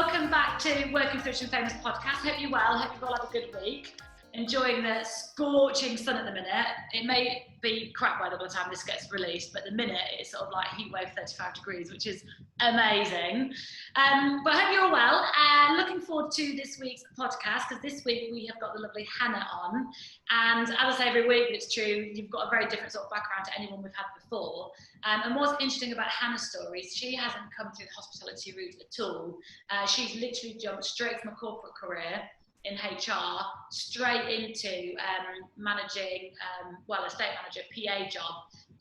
welcome back to Working with Rich and Famous podcast. Hope you're well, hope you've all had a good week. Enjoying the scorching sun at the minute. It may be crap weather by the time this gets released, but at the minute it's sort of like heat wave 35 degrees, which is amazing. But I hope you're all well. Looking forward to this week's podcast, because this week we have got the lovely Hannah on. And as I say every week, it's true, you've got a very different sort of background to anyone we've had before. And what's interesting about Hannah's story is she hasn't come through the hospitality route at all. She's literally jumped straight from a corporate career in HR straight into managing, a estate manager, PA job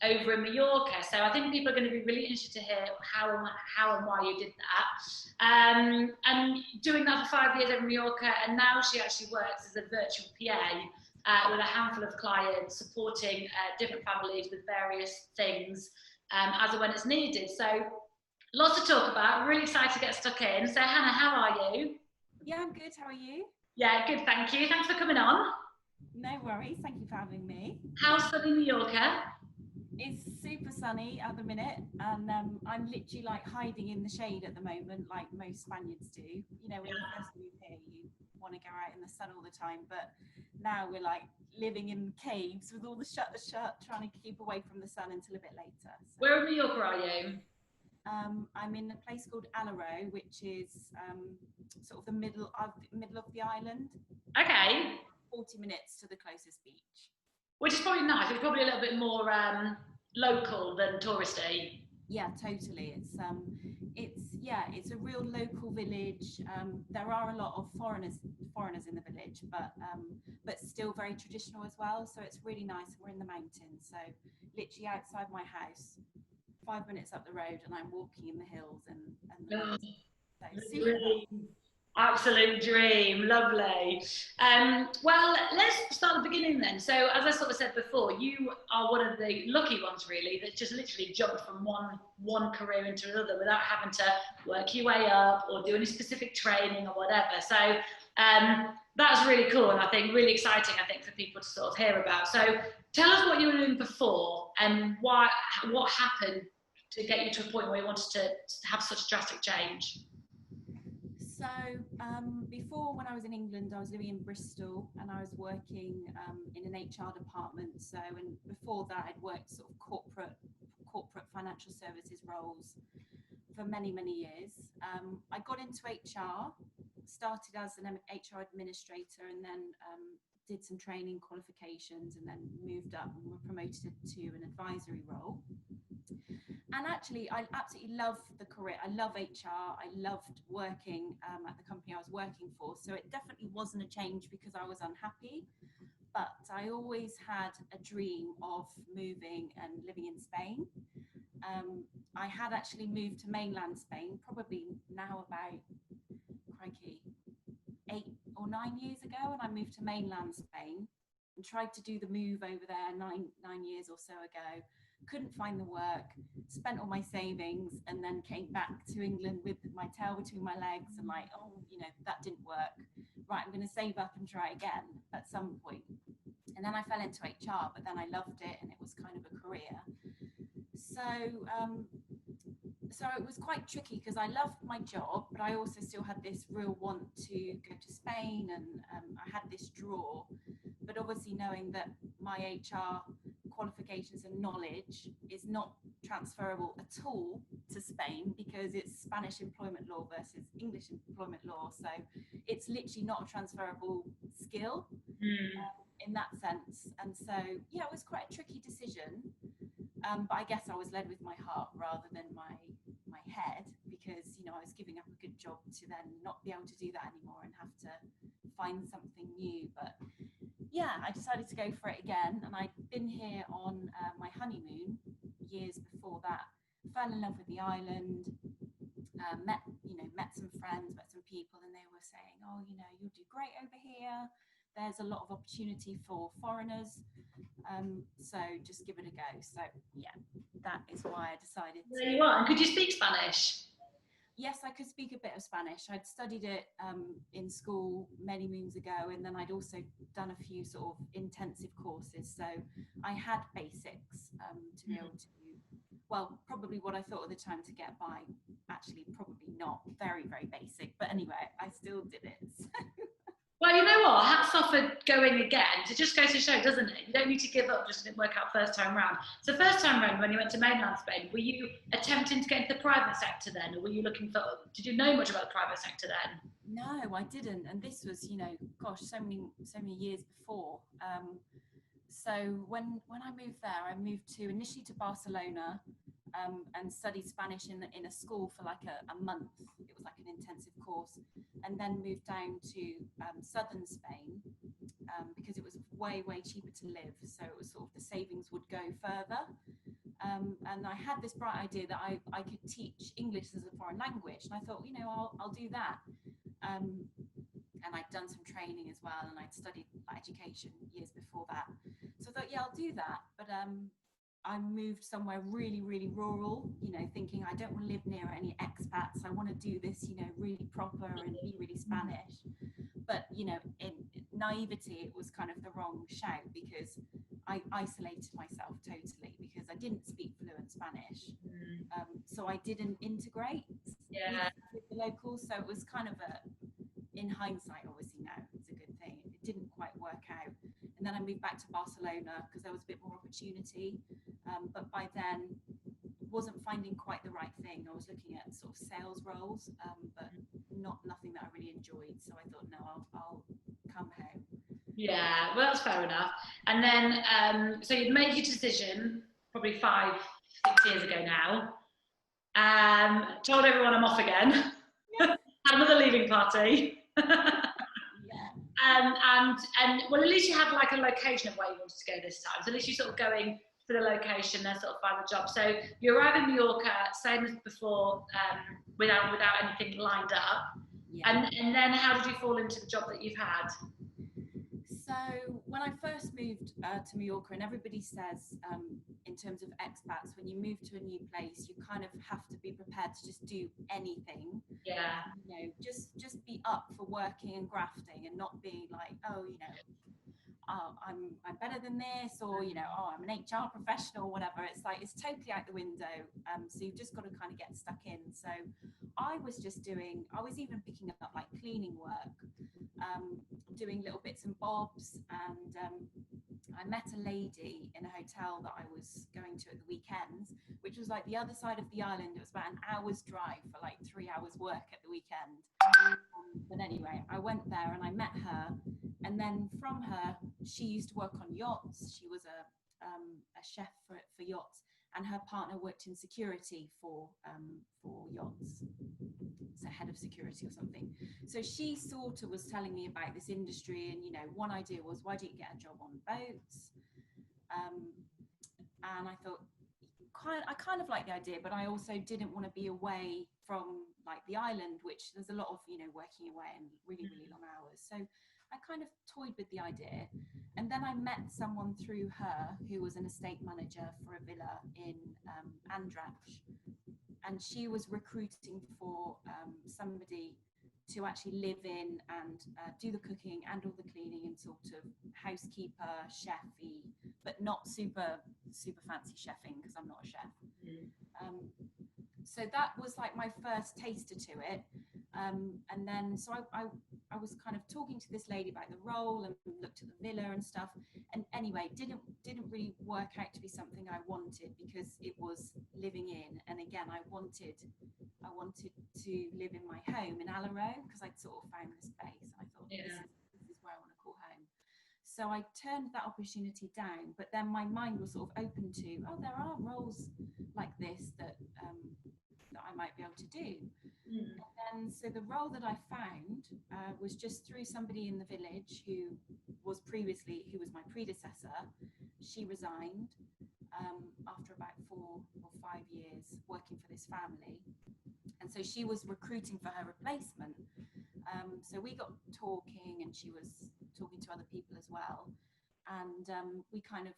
over in Mallorca. So I think people are going to be really interested to hear how and why you did that. And doing that for 5 years over in Mallorca, and now she actually works as a virtual PA with a handful of clients, supporting different families with various things as and when it's needed. So lots to talk about. Really excited to get stuck in. So Hannah, how are you? Yeah, I'm good. How are you? Yeah, good, thank you. Thanks for coming on. No worries. Thank you for having me. How's sunny Mallorca? It's super sunny at the minute, and I'm literally like hiding in the shade at the moment, like most Spaniards do. You know, when you first move here, you want to go out in the sun all the time, but now we're like living in caves with all the shutters shut, trying to keep away from the sun until a bit later. So, where in Mallorca are you? I'm in a place called Alaro, which is sort of the middle of the island. Okay. 40 minutes to the closest beach. Which is probably nice. It's probably a little bit more local than touristy. Yeah, totally. It's a real local village. There are a lot of foreigners in the village, but still very traditional as well. So it's really nice. We're in the mountains, so literally outside my house. 5 minutes up the road and I'm walking in the hills and Absolute dream, lovely. Well, let's start at the beginning then. So as I sort of said before, you are one of the lucky ones really that just literally jumped from one career into another without having to work your way up or do any specific training or whatever. So that's really cool, and I think really exciting, I think, for people to sort of hear about. So tell us what you were doing before and what happened to get you to a point where you wanted to have such a drastic change. So before, when I was in England, I was living in Bristol and I was working in an HR department. So, and before that, I'd worked sort of corporate financial services roles for many, many years. I got into HR, started as an HR administrator, and then did some training qualifications, and then moved up and were promoted to an advisory role. And actually, I absolutely love the career. I love HR. I loved working at the company I was working for. So it definitely wasn't a change because I was unhappy. But I always had a dream of moving and living in Spain. I had actually moved to mainland Spain, probably now about, 8 or 9 years ago. And I moved to mainland Spain and tried to do the move over there nine years or so ago. Couldn't find the work, spent all my savings, and then came back to England with my tail between my legs and like, that didn't work. Right, I'm going to save up and try again at some point. And then I fell into HR, but then I loved it and it was kind of a career. So it was quite tricky because I loved my job, but I also still had this real want to go to Spain, and I had this draw. But obviously knowing that my HR qualifications and knowledge is not transferable at all to Spain because it's Spanish employment law versus English employment law. So it's literally not a transferable skill in that sense. And so, yeah, it was quite a tricky decision. But I guess I was led with my heart rather than my head because, I was giving up a good job to then not be able to do that anymore and have to find something new. But yeah, I decided to go for it again, and I'd been here on my honeymoon years before that. Fell in love with the island, met some friends, met some people, and they were saying, "Oh, you'll do great over here. There's a lot of opportunity for foreigners, so just give it a go." So yeah, that is why I decided. There you are. And could you speak Spanish? Yes, I could speak a bit of Spanish. I'd studied it in school many moons ago, and then I'd also done a few sort of intensive courses. So I had basics to be able to well, probably what I thought at the time to get by. Actually, probably not. Very, very basic. But anyway, I still did it. Well, you know what? Hats off for going again. It just goes to show, doesn't it? You don't need to give up just because it didn't work out first time round. So first time round, when you went to mainland Spain, were you attempting to get into the private sector then, or were you looking for? Did you know much about the private sector then? No, I didn't. And this was, gosh, so many years before. So when I moved there, I moved initially to Barcelona, and studied Spanish in a school for like a month. It was like an intensive course, and then moved down to southern Spain, because it was way cheaper to live. So it was sort of the savings would go further. And I had this bright idea that I could teach English as a foreign language, and I thought, I'll do that. And I'd done some training as well, and I'd studied education years before that. So I thought, yeah, I'll do that. But I moved somewhere really rural, thinking I don't want to live near any expats. I want to do this, really proper and be really Spanish. But, in naivety, it was kind of the wrong shout, because I isolated myself totally because I didn't speak fluent Spanish. So I didn't integrate with the locals. So it was kind of in hindsight, obviously now it's a good thing. It didn't quite work out. And then I moved back to Barcelona because there was a bit more opportunity. But by then, wasn't finding quite the right thing. I was looking at sort of sales roles, but nothing that I really enjoyed. So I thought, no, I'll come home. Yeah, well, that's fair enough. And then, so you'd made your decision probably 5-6 years ago now. Told everyone I'm off again. Had another leaving party. And well, at least you had like a location of where you wanted to go this time. So at least you're sort of going for the location, then sort of find the job. So you arrive in Mallorca, same as before, without anything lined up. Yeah. And then how did you fall into the job that you've had? So when I first moved to Mallorca, and everybody says, in terms of expats, when you move to a new place, you kind of have to be prepared to just do anything. Yeah. Just be up for working and grafting, and not being like, I'm better than this, or I'm an HR professional, whatever. It's like it's totally out the window. So you've just got to kind of get stuck in. So I was even picking up like cleaning work, doing little bits and bobs, and I met a lady in a hotel that I was going to at the weekends, which was like the other side of the island. It was about an hour's drive for like 3 hours work at the weekend. But anyway, I went there and I met her, and then from her, she used to work on yachts. She was a chef for yachts, and her partner worked in security for yachts, so head of security or something. So she sort of was telling me about this industry, and one idea was, why don't you get a job on boats? And I thought, I kind of like the idea, but I also didn't want to be away from like the island, which there's a lot of working away and really long hours. So I kind of toyed with the idea, and then I met someone through her who was an estate manager for a villa in Andratx, and she was recruiting for somebody to actually live in and do the cooking and all the cleaning, and sort of housekeeper, chefy, but not super fancy chefing, because I'm not a chef. So that was like my first taster to it. And then so I was kind of talking to this lady about the role, and looked at the villa and stuff, and anyway didn't really work out to be something I wanted, because it was living in, and again I wanted to live in my home in Alaro, because I'd sort of found the space, and I thought, this is where I want to call home. So I turned that opportunity down, but then my mind was sort of open to, there are roles like this that I might be able to do. And so the role that I found was just through somebody in the village who was my predecessor. She resigned after about 4 or 5 years working for this family, and so she was recruiting for her replacement. So we got talking, and she was talking to other people as well, and we kind of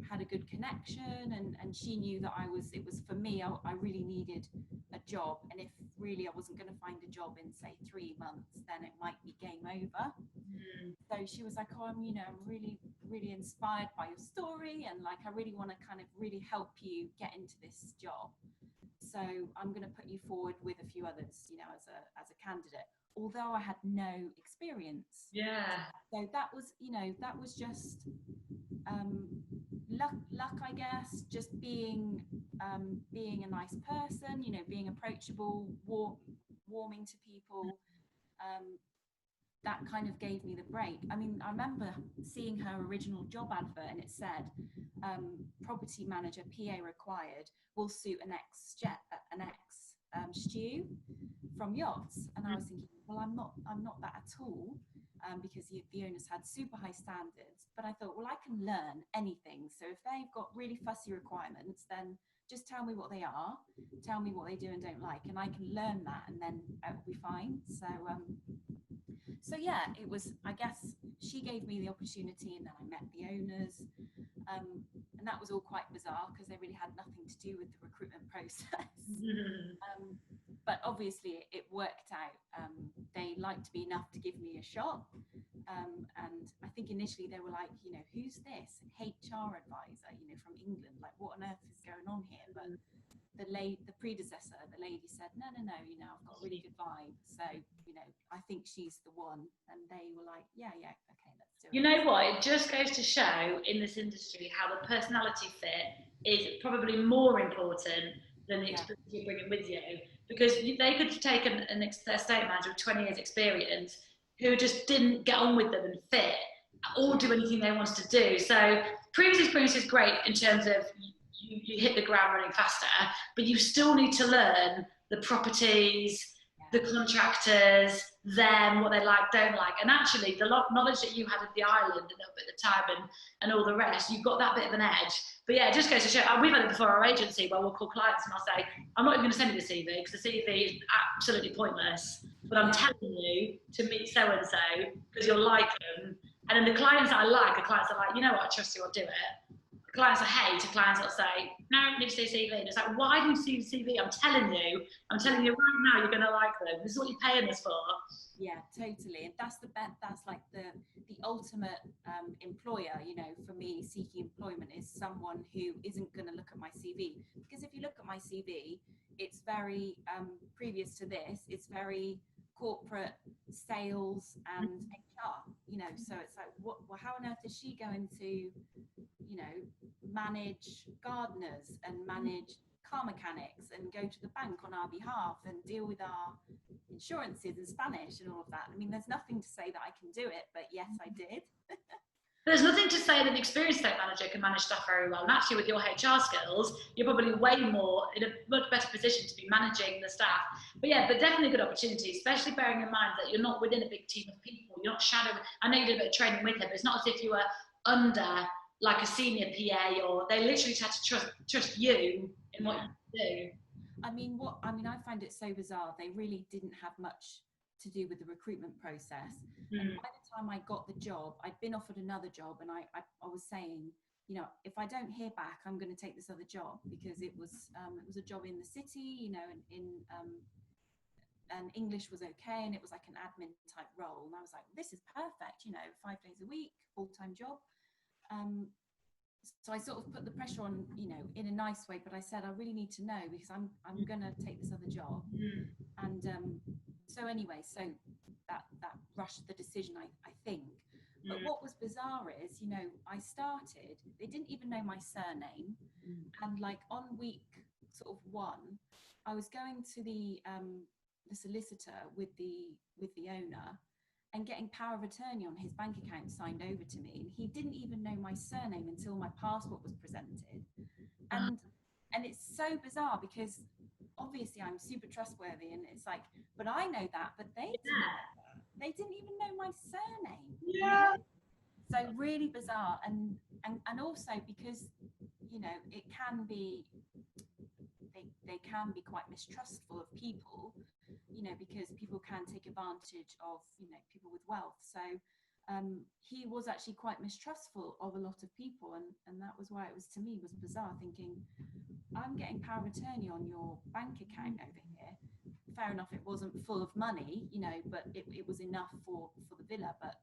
had a good connection, and she knew that it was for me, I really needed a job, and if really I wasn't going to find a job in say 3 months, then it might be game over. So she was like, I'm really really inspired by your story, and like I really want to kind of really help you get into this job. So I'm going to put you forward with a few others, you know, as a candidate, although I had no experience. Yeah. So that was, you know, that was just luck, I guess, just being a nice person, you know, being approachable, warming to people. That kind of gave me the break. I mean, I remember seeing her original job advert, and it said property manager, PA required, will suit an stew from yachts. And I was thinking, well, I'm not that at all, because the owners had super high standards. But I thought, well, I can learn anything. So if they've got really fussy requirements, then just tell me what they are, tell me what they do and don't like, and I can learn that, and then it'll be fine. So yeah, it was, I guess she gave me the opportunity, and then I met the owners, and that was all quite bizarre because they really had nothing to do with the recruitment process. But obviously it worked out. They liked me enough to give me a shot, and I think initially they were like, you know, who's this HR advisor, you know, from England, like what on earth is going on here? But the predecessor, the lady said, no, you know, I've got a really good vibe, so, you know, I think she's the one. And they were like, yeah, okay, let's do it. You know what? It just goes to show in this industry how the personality fit is probably more important than the experience you're bringing with you. Because they could take an estate manager with 20 years experience who just didn't get on with them and fit or do anything they wanted to do. So previous experience is great in terms of you hit the ground running faster, but you still need to learn the properties, the contractors, them, what they like, don't like. And actually, the knowledge that you had of the island a little bit at the time and all the rest, you've got that bit of an edge. But yeah, it just goes to show, we've had it before our agency where we'll call clients and I'll say, I'm not even going to send you the CV because the CV is absolutely pointless, but I'm telling you to meet so-and-so because you'll like them. And then the clients that I like are clients that are like, you know what, I trust you, I'll do it. Clients I hate are clients that say, no, I need to see a CV. And it's like, why do you see the CV? I'm telling you right now, you're going to like them. This is what you're paying us for. Yeah, totally. And that's like the ultimate employer, you know, for me, seeking employment is someone who isn't going to look at my CV. Because if you look at my CV, it's very, previous to this, it's very corporate sales and HR, you know, so it's like, well, how on earth is she going to, you know, manage gardeners and manage car mechanics and go to the bank on our behalf and deal with our insurances in Spanish and all of that? I mean, there's nothing to say that I can do it, but yes, I did. There's nothing to say that an experienced estate manager can manage stuff very well. And actually, with your HR skills, you're probably way more in a much better position to be managing the staff. But yeah, but definitely a good opportunity, especially bearing in mind that you're not within a big team of people. You're not shadowing. I know you did a bit of training with him, but it's not as if you were under like a senior PA, or they literally had to trust you in what you do. I find it so bizarre. They really didn't have much to do with the recruitment process. And by the time I got the job, I'd been offered another job, and I was saying, you know, if I don't hear back, I'm going to take this other job, because it was a job in the city, you know, and English was okay, and it was like an admin type role. And I was like, this is perfect, you know, 5 days a week, full-time job. So I sort of put the pressure on, you know, in a nice way, but I said, I really need to know, because I'm going to take this other job. And so anyway, so that rushed the decision, I think. But what was bizarre is, you know, I started, they didn't even know my surname. And like on week sort of 1, I was going to the solicitor with the owner and getting power of attorney on his bank account signed over to me. And he didn't even know my surname until my passport was presented. And it's so bizarre, because obviously I'm super trustworthy, and it's like, but I know that, but they didn't even know my surname. Yeah. So really bizarre. And also because, you know, it can be, they can be quite mistrustful of people, you know, because people can take advantage of, you know, people with wealth. So he was actually quite mistrustful of a lot of people, and that was why it was, to me, was bizarre, thinking, I'm getting power of attorney on your bank account over here. Fair enough, it wasn't full of money, you know, but it was enough for the villa. But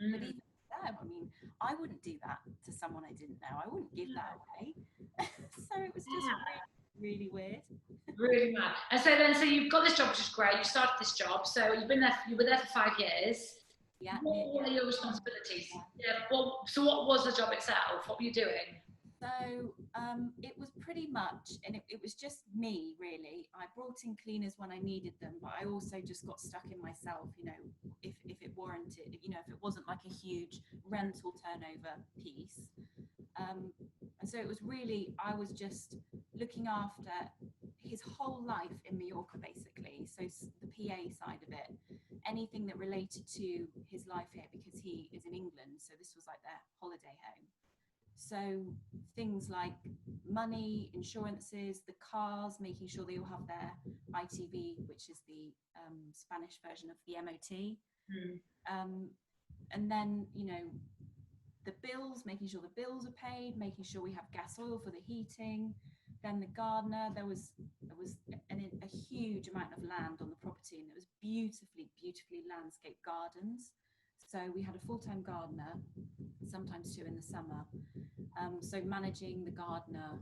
even know. I mean, I wouldn't do that to someone I didn't know. I wouldn't give that away. So it was just really, really weird. Really mad. And so then, so you've got this job, which is great. You started this job, so you were there for 5 years. Yeah. What were your responsibilities? Yeah. Well, so what was the job itself? What were you doing? So it was pretty much, and it was just me really. I brought in cleaners when I needed them, but I also just got stuck in myself, you know, if it warranted, you know, if it wasn't like a huge rental turnover piece. And so it was really, I was just looking after his whole life in Mallorca, basically. So the PA side of it, anything that related to his life here, because he is in England. So this was like their holiday home. So things like money, insurances, the cars, making sure they all have their ITV, which is the Spanish version of the MOT. And then, you know, the bills, making sure the bills are paid, making sure we have gas oil for the heating. Then the gardener, there was a huge amount of land on the property, and it was beautifully landscaped gardens. So we had a full-time gardener, sometimes two in the summer. So managing the gardener,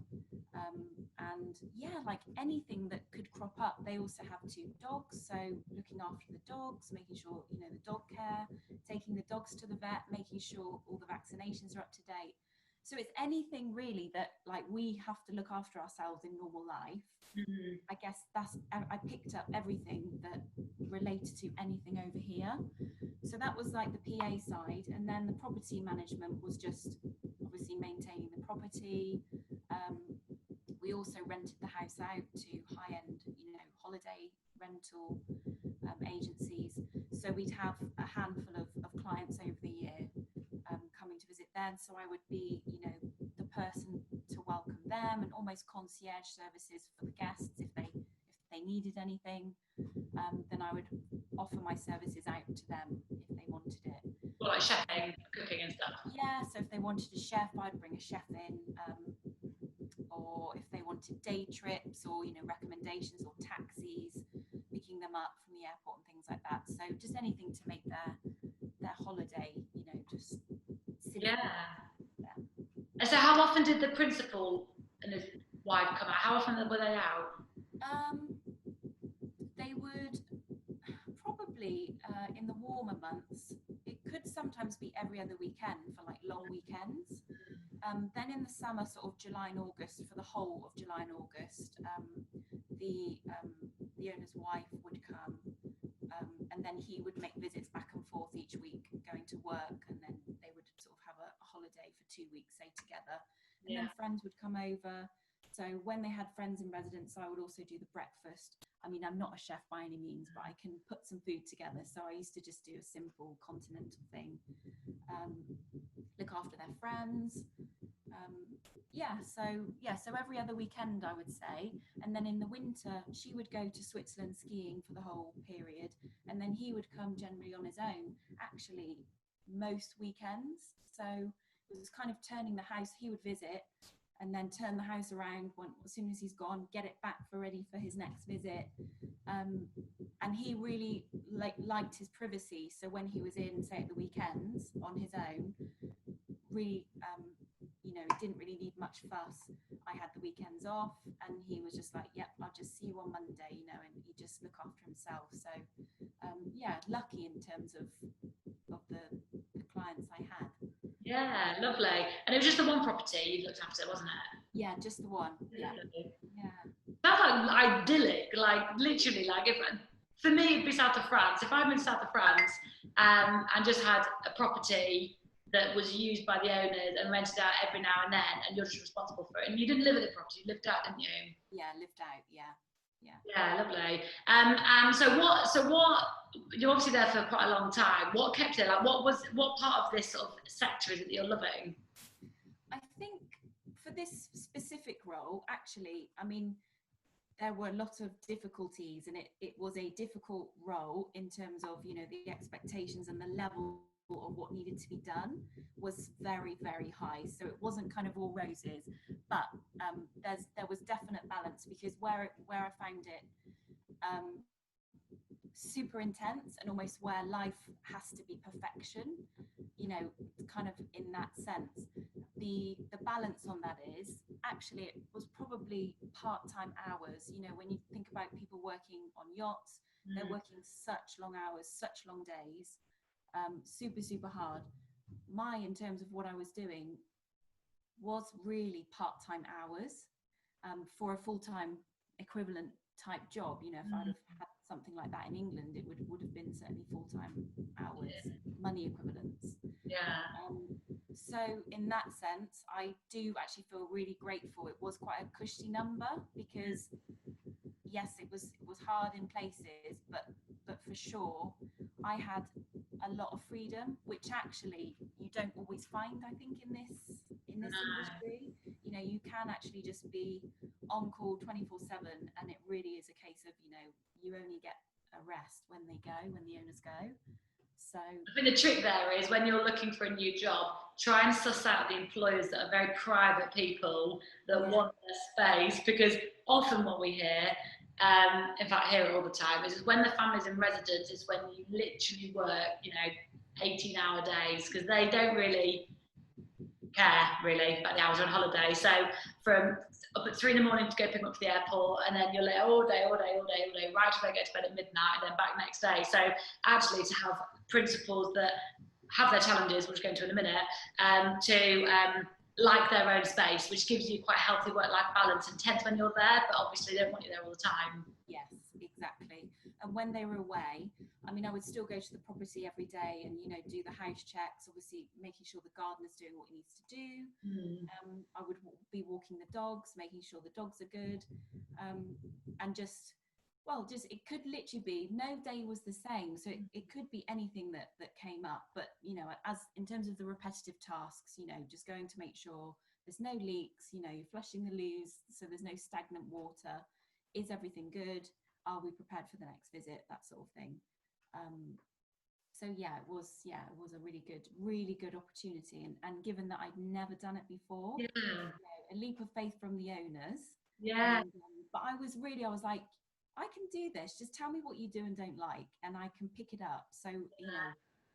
and yeah, like anything that could crop up. They also have 2 dogs, so looking after the dogs, making sure, you know, the dog care, taking the dogs to the vet, making sure all the vaccinations are up to date. So it's anything really that like we have to look after ourselves in normal life. I guess I picked up everything that related to anything over here. So that was like the PA side, and then the property management was just obviously maintaining the property. We also rented the house out to high-end, you know, holiday rental agencies. So we'd have a handful of clients over the year coming to visit then. So I would be, you know, the person to welcome them, and almost concierge services for the guests if they needed anything. Then I would offer my services out to them if they wanted it. Well, like chefing, cooking and stuff. Yeah, so if they wanted a chef, I'd bring a chef in. Or if they wanted day trips, or, you know, recommendations or taxis, picking them up from the airport and things like that. So just anything to make their holiday, you know, just yeah. And so how often did the principal and his wife come out? How often were they out? They would probably in the warmer months. It could sometimes be every other weekend for like long weekends. Then in the summer, sort of July and August, for the whole of July and August, the owner's wife would come, and then he would make visits back and forth each week, going to work, and then they would sort of have a holiday for 2 weeks, say, together. And then friends would come over. So when they had friends in residence, I would also do the breakfast. I mean, I'm not a chef by any means, but I can put some food together. So I used to just do a simple continental thing, look after their friends. So every other weekend, I would say. And then in the winter, she would go to Switzerland skiing for the whole period. And then he would come generally on his own, actually, most weekends. So it was kind of turning the house. He would visit and then turn the house around as soon as he's gone, get it back ready for his next visit. And he really liked his privacy. So when he was in, say, at the weekends on his own, really, you know, it didn't really need much fuss. I had the weekends off, and he was just like, yep, I'll just see you on Monday, you know, and he just look after himself. So lucky in terms of the clients I had. Yeah, lovely. And it was just the one property you looked after, wasn't it? Yeah, just the one. Yeah. Sounds like idyllic, like literally, like for me it'd be south of France. If I'm in south of France and just had a property that was used by the owners and rented out every now and then, and you're just responsible for it, and you didn't live at the property, you lived out, didn't you? Yeah, lived out. Yeah. Yeah, lovely. And so what? You're obviously there for quite a long time. What kept it? Like, what part of this sort of sector is it that you're loving? I think for this specific role, actually, I mean, there were a lot of difficulties, and it was a difficult role in terms of, you know, the expectations and the level of what needed to be done was very, very high. So it wasn't kind of all roses, but there was definite balance, because where I found it super intense and almost where life has to be perfection, you know, kind of in that sense. The balance on that is actually it was probably part-time hours. You know, when you think about people working on yachts, they're working such long hours, such long days, super hard. In terms of what I was doing was really part-time hours, for a full-time equivalent type job. You know, if I'd have had something like that in England, it would have been certainly full-time hours, money equivalents. So in that sense, I do actually feel really grateful. It was quite a cushy number because yes, it was hard in places, but for sure I had a lot of freedom, which actually you don't always find, I think, in this industry. You know, you can actually just be on call 24/7, and it really is a case of, you know, you only get a rest when the owners go. So I think the trick there is when you're looking for a new job, try and suss out the employers that are very private people that want their space, because often what we hear, in fact, hear it all the time, is when the family's in residence is when you literally work, you know, 18-hour days, because they don't really care really about the hours on holiday. So from up at 3 a.m. to go pick them up to the airport, and then you're late all day, right till they go to bed at midnight, and then back next day. So actually to have principals that have their challenges, which we'll go into in a minute, to like their own space, which gives you quite healthy work-life balance, intense when you're there, but obviously they don't want you there all the time. Yes, exactly. And when they were away, I mean, I would still go to the property every day and, you know, do the house checks, obviously making sure the gardener's doing what he needs to do. I would be walking the dogs, making sure the dogs are good, and just it could literally be, no day was the same. So it could be anything that came up. But, you know, as in terms of the repetitive tasks, you know, just going to make sure there's no leaks, you know, you're flushing the loos so there's no stagnant water. Is everything good? Are we prepared for the next visit? That sort of thing. So it was a really good opportunity. And given that I'd never done it before, you know, a leap of faith from the owners. But I was like, I can do this. Just tell me what you do and don't like, and I can pick it up. So, you know,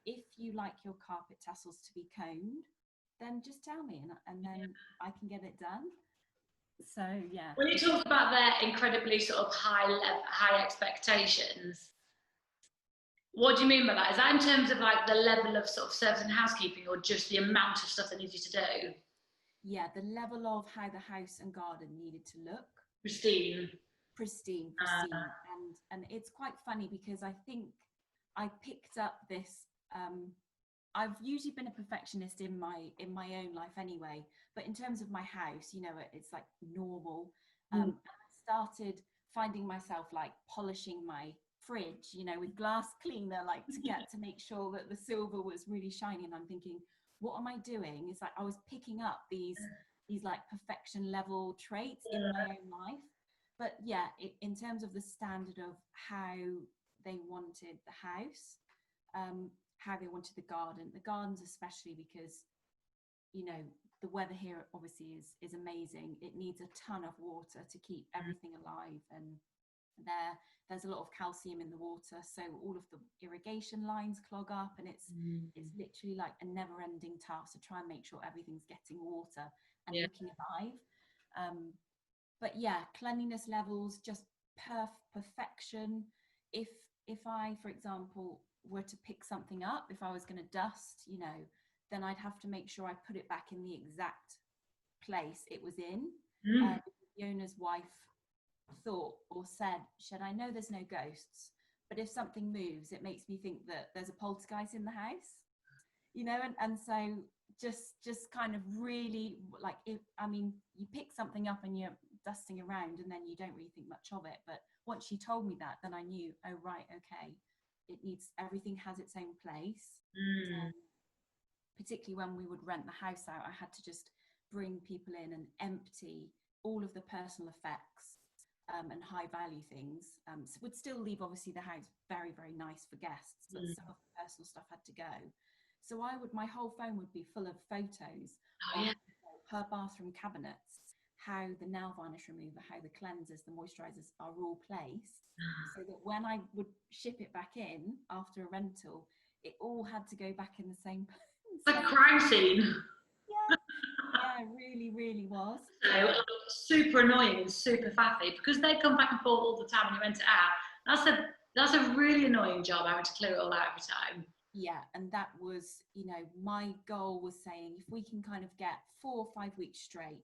if you like your carpet tassels to be combed, then just tell me, and then I can get it done. So When you talked about their incredibly sort of high expectations, what do you mean by that? Is that in terms of like the level of sort of service and housekeeping, or just the amount of stuff they need you to do? Yeah, the level of how the house and garden needed to look. Pristine. And it's quite funny because I think I picked up this. I've usually been a perfectionist in my own life anyway, but in terms of my house, you know, it's like normal. I started finding myself like polishing my fridge, you know, with glass cleaner, like to make sure that the silver was really shiny. And I'm thinking, what am I doing? It's like I was picking up these like perfection level traits in my own life. But yeah, in terms of the standard of how they wanted the house, how they wanted the gardens especially, because, you know, the weather here obviously is amazing. It needs a ton of water to keep everything alive, and there's a lot of calcium in the water, so all of the irrigation lines clog up, and it's literally like a never-ending task to try and make sure everything's getting water and looking alive. But yeah, cleanliness levels, just perfection. If I, for example, were to pick something up, if I was going to dust, you know, then I'd have to make sure I put it back in the exact place it was in. The owner's wife thought or said, I know there's no ghosts, but if something moves, it makes me think that there's a poltergeist in the house, you know. And so just kind of really like, you pick something up and you're dusting around and then you don't really think much of it. But once she told me that, then I knew, oh right, okay, everything has its own place. Particularly when we would rent the house out, I had to just bring people in and empty all of the personal effects and high value things. So would still leave obviously the house very, very nice for guests, but some of the personal stuff had to go. So my whole phone would be full of photos of her bathroom cabinets, how the nail varnish remover, how the cleansers, the moisturizers are all placed, so that when I would ship it back in after a rental, it all had to go back in the same It's like a crime scene. yeah, yeah, really, really was. So, like, super annoying and super faffy because they come back and forth all the time and you rent it out. That's a really annoying job having to clear it all out every time. Yeah, and that was, my goal was saying if we can kind of get 4 or 5 weeks straight,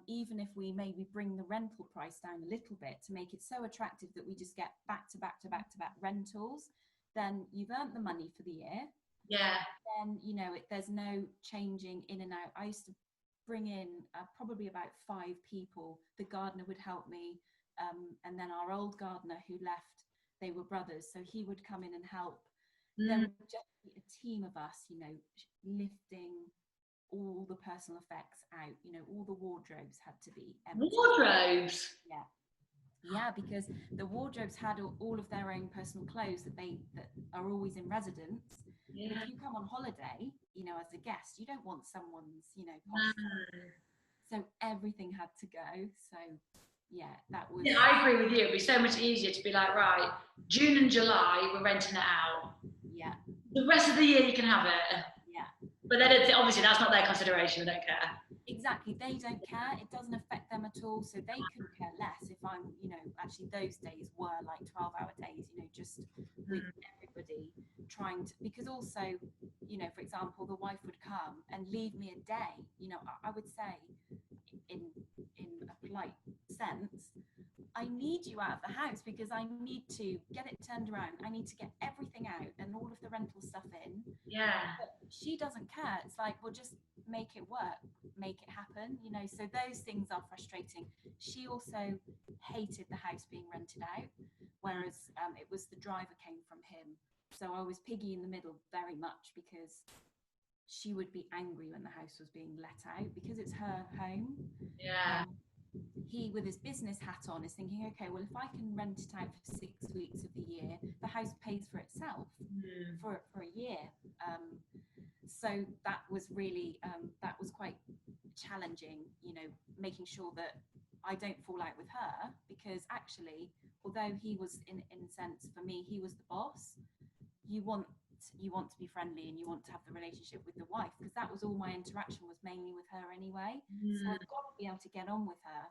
even if we maybe bring the rental price down a little bit to make it so attractive that we just get back to back to back to back rentals, then you've earned the money for the year. Yeah. Then, there's no changing in and out. I used to bring in probably about 5 people. The gardener would help me. And then our old gardener who left, they were brothers, so he would come in and help. There would just be a team of us, lifting all the personal effects out. All the wardrobes had to be empty. Wardrobes? Yeah, because the wardrobes had all of their own personal clothes that are always in residence. Yeah. If you come on holiday, as a guest, you don't want someone's, No. So everything had to go. So yeah, that was. Yeah, I agree with you. It'd be so much easier to be like, right, June and July, we're renting it out. Yeah. The rest of the year, you can have it. Yeah. But then obviously that's not their consideration. They don't care. Exactly. They don't care. It doesn't affect them at all. So they couldn't care less if I'm, actually those days were like 12-hour days, just with everybody trying to, because also, for example, the wife would come and leave me a day. I would say in a polite sense, I need you out of the house because I need to get it turned around. I need to get everything out and all of the rental stuff in. Yeah. But she doesn't care. It's like, well, just make it work, make it happen, so those things are frustrating. She also hated the house being rented out, whereas it was the driver came from him. So I was piggy in the middle very much, because she would be angry when the house was being let out because it's her home. Yeah. He, with his business hat on, is thinking, okay, well, if I can rent it out for 6 weeks of the year, the house pays for itself for a year. So that was really, that was quite challenging, making sure that I don't fall out with her, because actually, although he was in a sense, for me, he was the boss, you want to be friendly and you want to have the relationship with the wife, because that was all my interaction was mainly with her anyway. So I've got to be able to get on with her.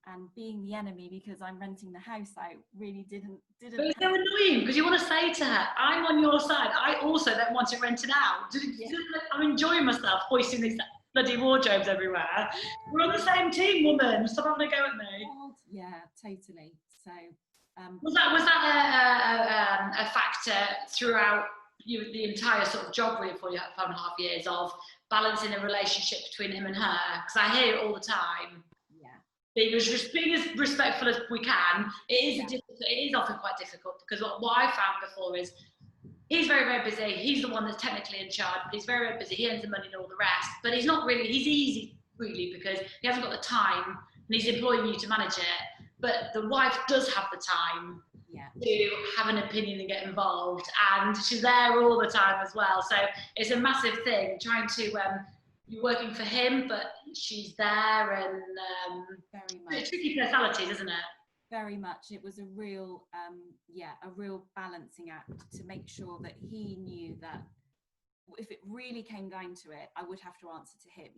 And being the enemy because I'm renting the house out really didn't. But it's so annoying because you want to say to her, I'm on your side. I also don't want it rented out. I'm enjoying myself hoisting these bloody wardrobes everywhere. We're on the same team, woman. Stop having a go at me. Yeah, totally. So was that a factor throughout the entire sort of job really for you 5.5 years of balancing a relationship between him and her? Because I hear it all the time. Being as respectful as we can. It is often quite difficult, because what I found before is he's very, very busy. He's the one that's technically in charge, but he's very, very busy. He earns the money and all the rest. But he's not really, he's easy really, because he hasn't got the time and he's employing you to manage it. But the wife does have the time to have an opinion and get involved. And she's there all the time as well. So it's a massive thing trying to, you're working for him, but she's there, and very much. Tricky personalities, isn't it? Very much. It was a real, a real balancing act to make sure that he knew that if it really came down to it, I would have to answer to him.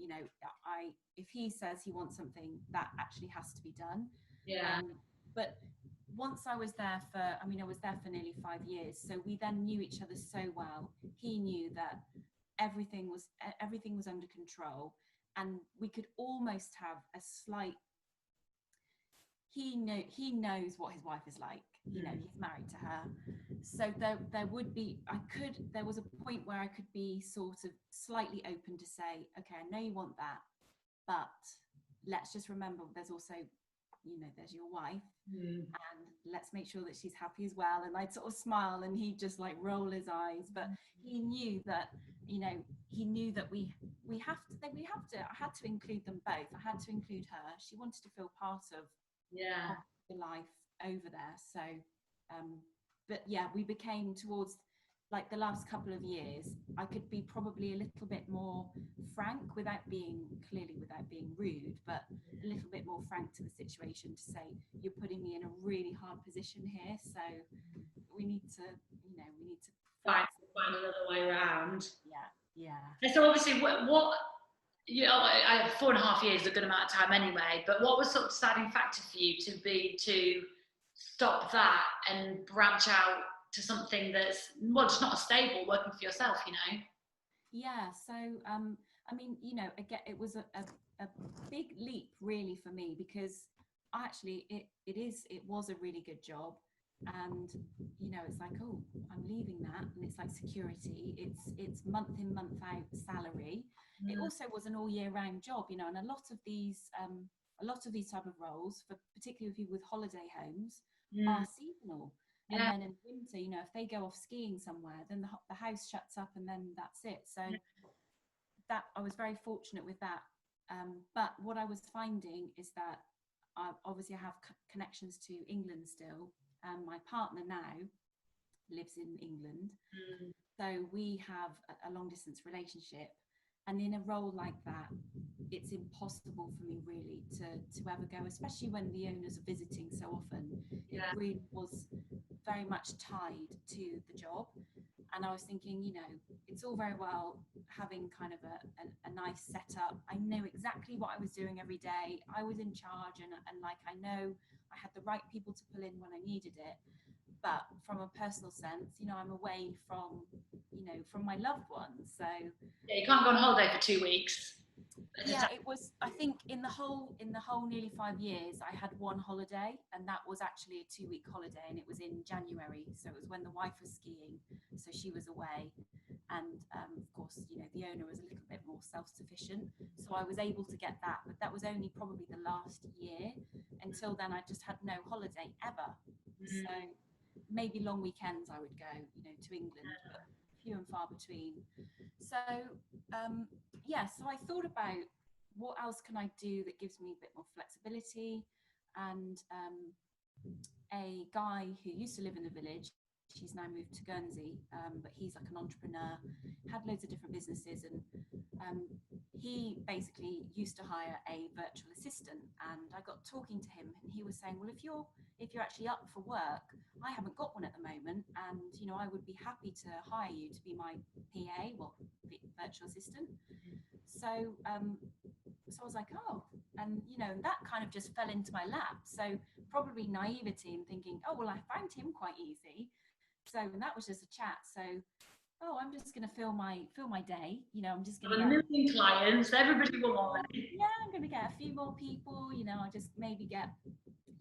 If he says he wants something, that actually has to be done. Yeah. But once I was there I was there for nearly 5 years, so we then knew each other so well. He knew that everything was under control, and we could almost have a slight, he knows what his wife is like, he's married to her, so there would be, there was a point where I could be sort of slightly open to say, okay, I know you want that, but let's just remember there's also, there's your wife, and let's make sure that she's happy as well. And I'd sort of smile and he'd just like roll his eyes, but he knew that, he knew that we have to, I had to include them both. I had to include her. She wanted to feel part of the life over there. So, but yeah, we became towards like the last couple of years, I could be probably a little bit more frank without being rude, but a little bit more frank to the situation to say, you're putting me in a really hard position here. So we need to, we need to find another way around. Yeah. And so obviously, what you know, 4.5 years is a good amount of time anyway. But what was sort of deciding factor for you to stop that and branch out to something that's just not stable, working for yourself, you know? Yeah. So I mean, again, it was a big leap really for me, because actually it was a really good job. And it's like, oh, I'm leaving that, and it's like security, it's month in month out salary. It also was an all year round job, and a lot of these type of roles, for particularly people with holiday homes, are seasonal. And then in winter, if they go off skiing somewhere, then the house shuts up, and then that's it. So that I was very fortunate with that. But what I was finding is that obviously I have connections to England still. My partner now lives in England, so we have a long distance relationship. And in a role like that, it's impossible for me really to ever go, especially when the owners are visiting so often. It really was very much tied to the job. And I was thinking, it's all very well having kind of a nice setup. I know exactly what I was doing every day. I was in charge, and like, I know I had the right people to pull in when I needed it. But from a personal sense, I'm away from my loved ones. So you can't go on holiday for 2 weeks. Yeah, it was, I think in the whole nearly 5 years, I had one holiday, and that was actually a 2-week holiday, and it was in January. So it was when the wife was skiing, so she was away. And of course, the owner was a little bit more self-sufficient, so I was able to get that. But that was only probably the last year. Until then, I just had no holiday ever. So maybe long weekends I would go, to England, but few and far between. So so I thought about what else can I do that gives me a bit more flexibility. And a guy who used to live in the village, he's now moved to Guernsey, but he's like an entrepreneur, had loads of different businesses, and he basically used to hire a virtual assistant. And I got talking to him, and he was saying, well, if you're actually up for work, I haven't got one at the moment, and I would be happy to hire you to be my PA, virtual assistant. So I was like, oh, and that kind of just fell into my lap. So probably naivety and thinking, oh well, I found him quite easy. So and that was just a chat. So I'm just going to fill my day. I'm just going to get 1 million clients. Everybody will want it. Yeah, I'm going to get a few more people. I just maybe get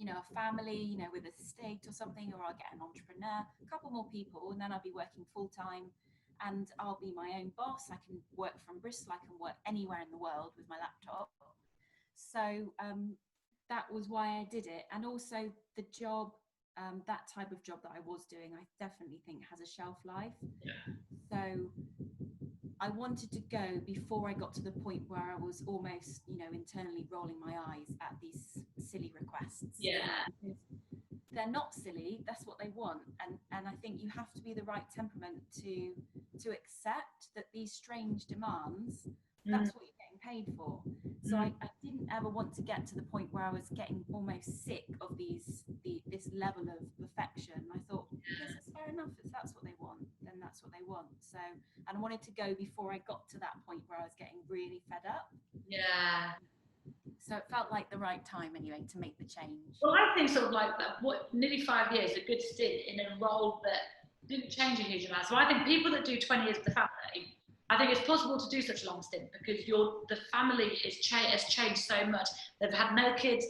a family, with a estate or something, or I'll get an entrepreneur, a couple more people, and then I'll be working full time. And I'll be my own boss. I can work from Bristol. I can work anywhere in the world with my laptop. So that was why I did it. And also the job, that type of job that I was doing, I definitely think has a shelf life. Yeah. So I wanted to go before I got to the point where I was almost, internally rolling my eyes at these silly requests. Yeah. They're not silly, that's what they want. And I think you have to be the right temperament to accept that these strange demands, that's what you're getting paid for. So I didn't ever want to get to the point where I was getting almost sick of this level of perfection. I thought, yes, it's fair enough, if that's what they want, then that's what they want. So, and I wanted to go before I got to that point where I was getting really fed up. Yeah. So it felt like the right time anyway to make the change. Well, I think sort of like that, nearly 5 years, a good stint in a role that didn't change a huge amount. So I think people that do 20 years with the family, I think it's possible to do such a long stint because the family has changed so much. They've had no kids,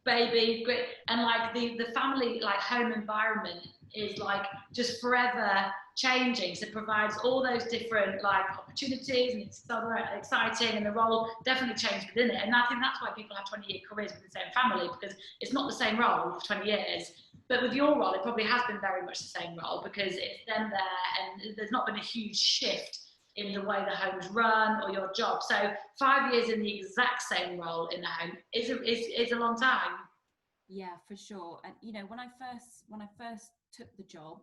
baby, great, and like the family like home environment is like just forever changing. So it provides all those different like opportunities, and it's so exciting, and the role definitely changed within it. And I think that's why people have 20-year careers with the same family, because it's not the same role for 20 years. But with your role, it probably has been very much the same role because it's them there, and there's not been a huge shift in the way the home's run or your job. So 5 years in the exact same role in the home is a long time. Yeah, for sure. And when I first took the job,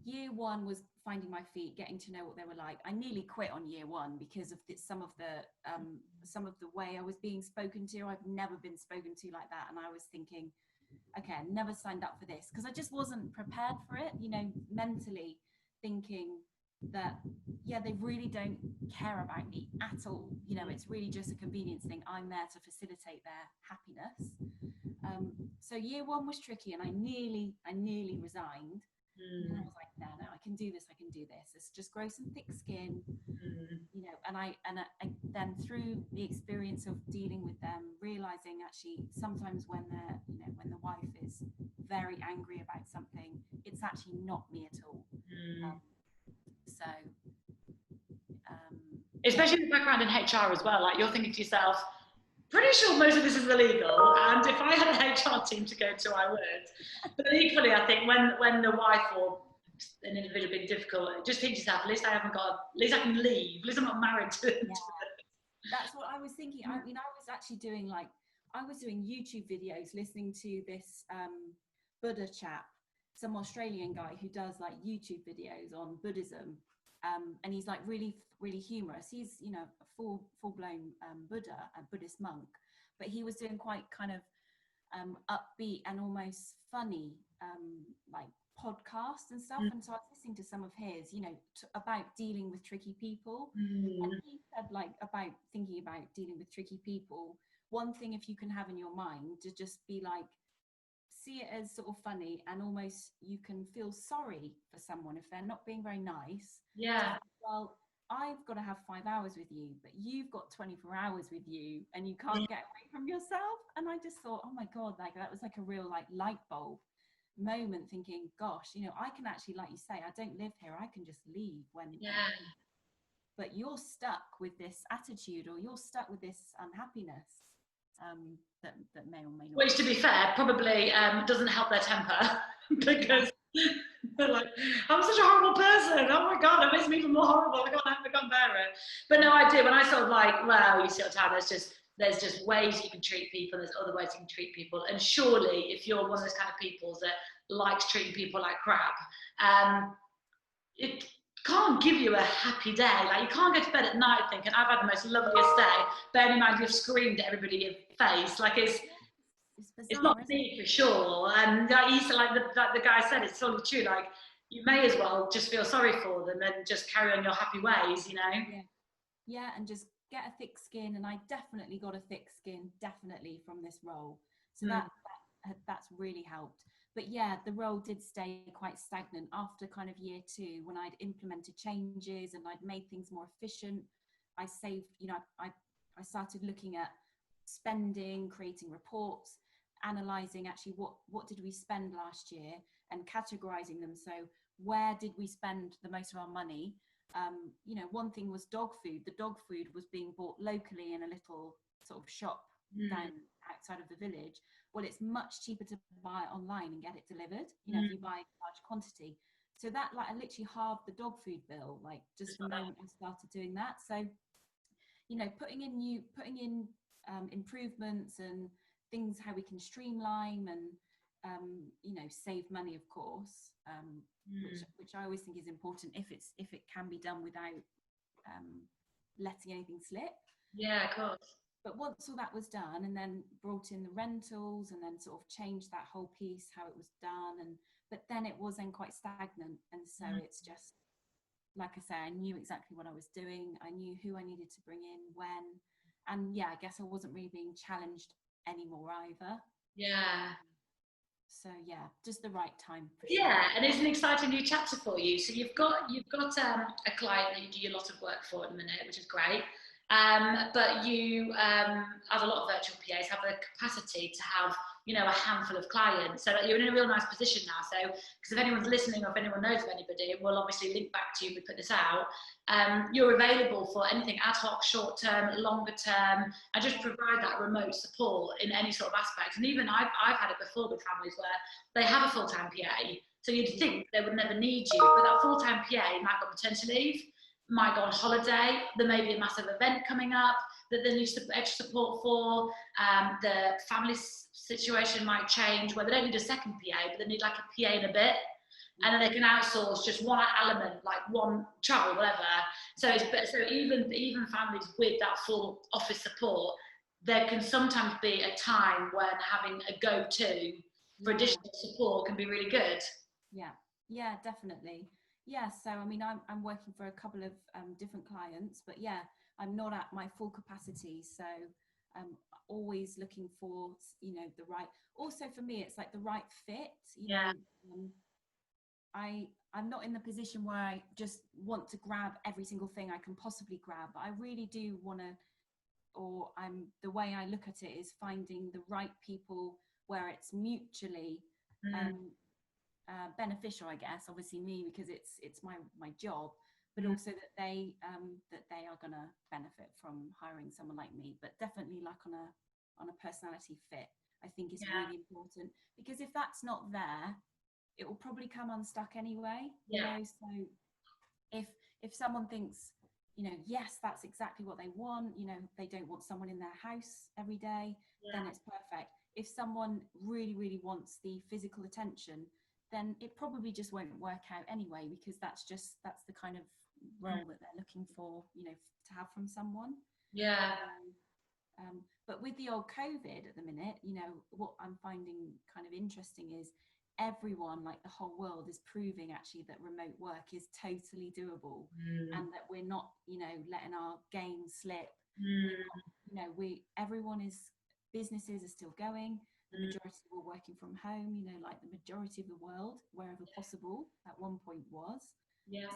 Year one was finding my feet, getting to know what they were like. I nearly quit on year one because of some of the way I was being spoken to. I've never been spoken to like that, and I was thinking, okay, I never signed up for this because I just wasn't prepared for it. You know, mentally thinking that they really don't care about me at all. You know, it's really just a convenience thing. I'm there to facilitate their happiness. So year one was tricky, and I nearly resigned. And I was like, no, I can do this. Let's just grow some thick skin, you know. And I then through the experience of dealing with them, realizing actually sometimes when the wife is very angry about something, it's actually not me at all. Especially the background in HR as well, like you're thinking to yourself, pretty sure most of this is illegal, and if I had an HR team to go to, I would. But equally, I think when the wife or an individual being difficult, just think to yourself, at least I can leave, at least I'm not married to it. That's what I was thinking. I mean, I was actually doing YouTube videos, listening to this Buddha chap, some Australian guy who does like YouTube videos on Buddhism. And he's like really, really humorous. He's, you know, a full-blown Buddhist monk, but he was doing quite kind of upbeat and almost funny like podcasts and stuff. And so I was listening to some of his, you know, about dealing with tricky people. And he said like about thinking about dealing with tricky people. One thing, if you can have in your mind, to just be like, see it as sort of funny, and almost you can feel sorry for someone if they're not being very nice. Yeah. Well, I've got to have 5 hours with you, but you've got 24 hours with you, and you can't get away from yourself. And I just thought, oh my God, like that was like a real like light bulb moment, thinking, gosh, you know, I can actually, like you say, I don't live here. I can just leave when. But you're stuck with this attitude, or you're stuck with this unhappiness. That may or may not. Which, to be fair, probably doesn't help their temper because they're like, I'm such a horrible person. Oh my God, it makes me even more horrible. I can't bear it. But no, I do. When I sort of like, well, you see what time, there's just ways you can treat people. There's other ways you can treat people. And surely, if you're one of those kind of people that likes treating people like crap, it can't give you a happy day. Like, you can't go to bed at night thinking, I've had the most loveliest day, bearing in mind you've screamed at everybody in your face. Like, it's not me for sure. And like the guy said, it's totally true. Like, you may as well just feel sorry for them and just carry on your happy ways, you know? Yeah, and just get a thick skin. And I definitely got a thick skin, definitely, from this role. So that's really helped. But yeah, the role did stay quite stagnant after kind of year two, when I'd implemented changes and I'd made things more efficient. I saved, you know, I started looking at spending, creating reports, analysing actually what did we spend last year, and categorising them. So where did we spend the most of our money? You know, one thing was dog food. The dog food was being bought locally in a little sort of shop down outside of the village. Well, it's much cheaper to buy it online and get it delivered, you know, if you buy a large quantity. So that, like, I literally halved the dog food bill, like, just the moment I started doing that. So, you know, putting in improvements and things, how we can streamline and, you know, save money, of course, which I always think is important if it can be done without letting anything slip. Yeah, of course. But once all that was done, and then brought in the rentals, and then sort of changed that whole piece, how it was done, but then it was then quite stagnant. And so it's just, like I say, I knew exactly what I was doing. I knew who I needed to bring in, when, and yeah, I guess I wasn't really being challenged anymore either. Yeah. So yeah, just the right time. For sure. Yeah, and it's an exciting new chapter for you. So you've got a client that you do a lot of work for at the minute, which is great. But you, as a lot of virtual PAs, have the capacity to have, you know, a handful of clients. So that you're in a real nice position now. So, because if anyone's listening or if anyone knows of anybody, and we'll obviously link back to you when we put this out, you're available for anything ad hoc, short term, longer term, and just provide that remote support in any sort of aspect. And even I've had it before with families where they have a full-time PA. So you'd think they would never need you, but that full-time PA might go on maternity leave, might go on holiday, there may be a massive event coming up that they need extra support for, the family situation might change where they don't need a second PA, but they need like a PA in a bit. and then they can outsource just one element, like one travel, whatever. So so even families with that full office support, there can sometimes be a time when having a go-to for additional support can be really good. Yeah, definitely. Yeah, so I mean, I'm working for a couple of different clients, but yeah, I'm not at my full capacity, so I'm always looking for, the right. Also, for me, it's like the right fit. I'm not in the position where I just want to grab every single thing I can possibly grab, but I really do want to, or the way I look at it is finding the right people where it's mutually beneficial, I guess. Obviously me, because it's my job, but also that they are gonna benefit from hiring someone like me. But definitely, like on a personality fit, I think is really important, because if that's not there, it will probably come unstuck anyway. So if someone thinks, yes, that's exactly what they want, they don't want someone in their house every day, then it's perfect. If someone really, really wants the physical attention, then it probably just won't work out anyway, because that's the kind of role that they're looking for, to have from someone. But with the old COVID at the minute, what I'm finding kind of interesting is everyone, like the whole world, is proving actually that remote work is totally doable, and that we're not, letting our game slip. Everyone is, businesses are still going. The majority were working from home, like the majority of the world, wherever possible, at one point was. So